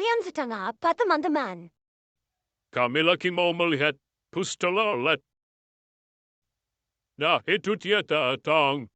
Kalian sedang apa, teman-teman? Kami lagi mau melihat bus Telolet. Nah, itu dia datang.